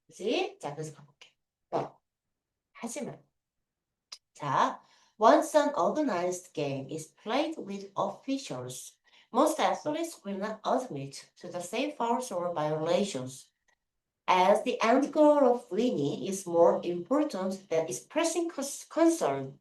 그치? 자, 그래서 가볼게. 어, 하지만 자, once an organized game is played with officials, most athletes will not admit to the same fouls or violations, as the end goal of winning is more important than expressing concern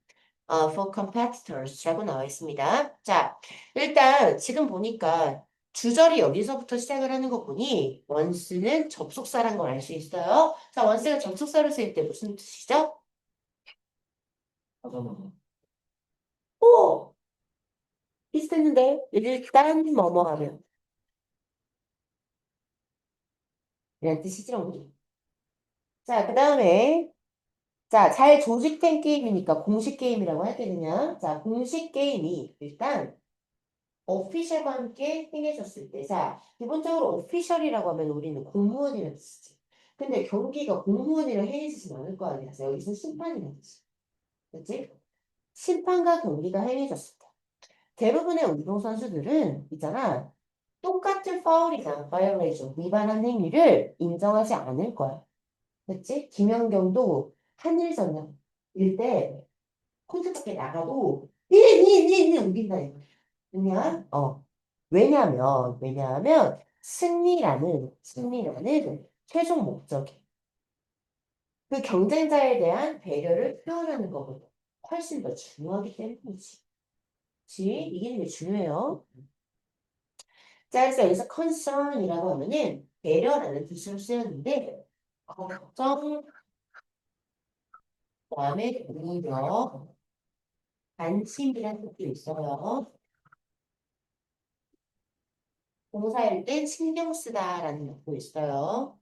for competitors라고 나와 있습니다. 자, 일단 지금 보니까 주절이 여기서부터 시작을 하는 거 보니 once는 접속사란 걸 알 수 있어요. 자, once가 접속사로 쓰일 때 무슨 뜻이죠? 오! 비슷했는데 일단 뭐뭐 하면 이런 뜻이죠. 자, 그 다음에 자, 잘 조직된 게임이니까 공식 게임이라고 할 때는요. 자, 공식 게임이 일단 오피셜과 함께 행해졌을 때, 자, 기본적으로 오피셜이라고 하면 우리는 공무원이라는 뜻이지. 근데 경기가 공무원이랑 행해지진 않을 거 아니야. 그래서 여기서 심판이라는 뜻이. 그치? 심판과 경기가 행해졌을 때. 대부분의 운동선수들은 있잖아. 똑같은 파울이나 바이올레이션, 위반한 행위를 인정하지 않을 거야. 그치? 김연경도 한일전형일 때 콘트 밖에 나가도 우긴다 이거. 왜냐? 왜냐하면 승리라는 최종 목적이 그 경쟁자에 대한 배려를 표현하는 것보다 훨씬 더 중요하기 때문이지. 그치? 이기는 게 중요해요. 자, 그래서 여기서 concern이라고 하면은 배려라는 뜻으로 쓰였는데 걱정, 그다음에 우려, 관심이라는 뜻도 있어요. 동사일 땐 신경 쓰다라는 뜻도 있어요.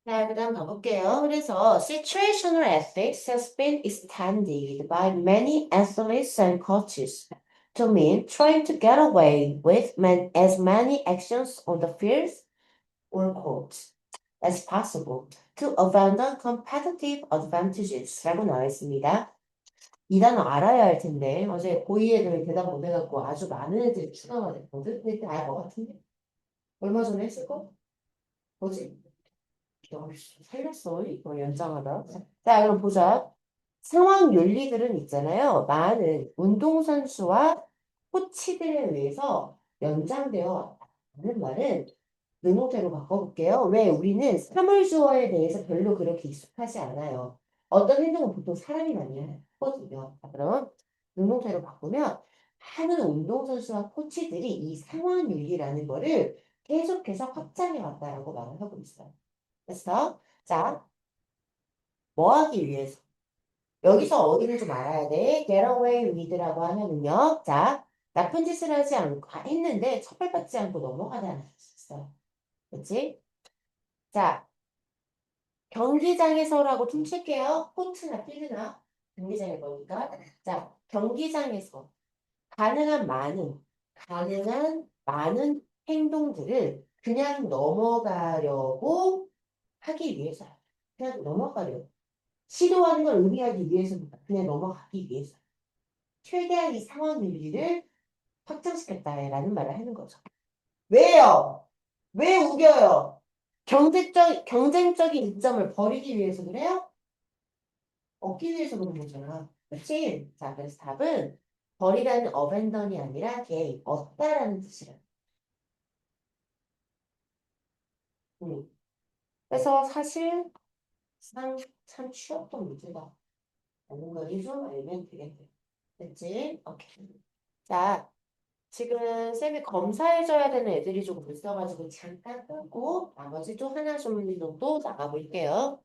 자, 그 다음 가볼게요. 그래서 situational ethics has been extended by many athletes and coaches to mean trying to get away with as many actions on the field or court as possible to abandon competitive advantages 라고 나와 있습니다. 이 단어 알아야 할 텐데 어제 고2 애들 대답 못 해갖고 아주 많은 애들이 추가가 됐거든? 근데 알것 같은데? 얼마 전에 했을걸? 뭐지? 야, 씨, 살렸어. 이거 연장하다. 자, 그럼 보자. 상황 윤리들은 있잖아요. 많은 운동선수와 코치들에 의해서 연장되어 왔다는 말은 능동태로 바꿔볼게요. 왜? 우리는 사물주어에 대해서 별로 그렇게 익숙하지 않아요. 어떤 행동은 보통 사람이 많이 하거든요. 자, 그럼 능동태로 바꾸면 많은 운동선수와 코치들이 이 상황 윤리라는 거를 계속해서 확장해 왔다라고 말을 하고 있어요. 그래서 자, 뭐 하기 위해서? 여기서 어디를 좀 알아야 돼? get away with라고 하면은요. 자, 나쁜 짓을 하지 않고 했는데 처벌받지 않고 넘어가다는 뜻이 있어요. 그치? 자, 경기장에서라고 퉁칠게요. 코트나 필드나 경기장에 거니까. 자, 경기장에서 가능한 많은 행동들을 그냥 넘어가려고 하기 위해서. 그냥 넘어가려고. 시도하는 걸 의미하기 위해서입니다. 그냥 넘어가기 위해서. 최대한 이 상황 윤리를 확장시켰다라는 말을 하는 거죠. 왜요? 왜 우겨요? 경쟁적인 이점을 버리기 위해서 그래요? 얻기 위해서 그런 거잖아. 그치? 자, 그래서 답은 버리라는 어벤던이 아니라 게임, 얻다라는 뜻이라. 음. 그래서 사실 참 쉬웠던 문제다. 라는 걸 좀 알면 되겠네. 됐지? 오케이. 자, 지금 쌤이 검사해줘야 되는 애들이 조금 있어가지고 잠깐 끄고 나머지 또 하나 좀 정도 나가볼게요.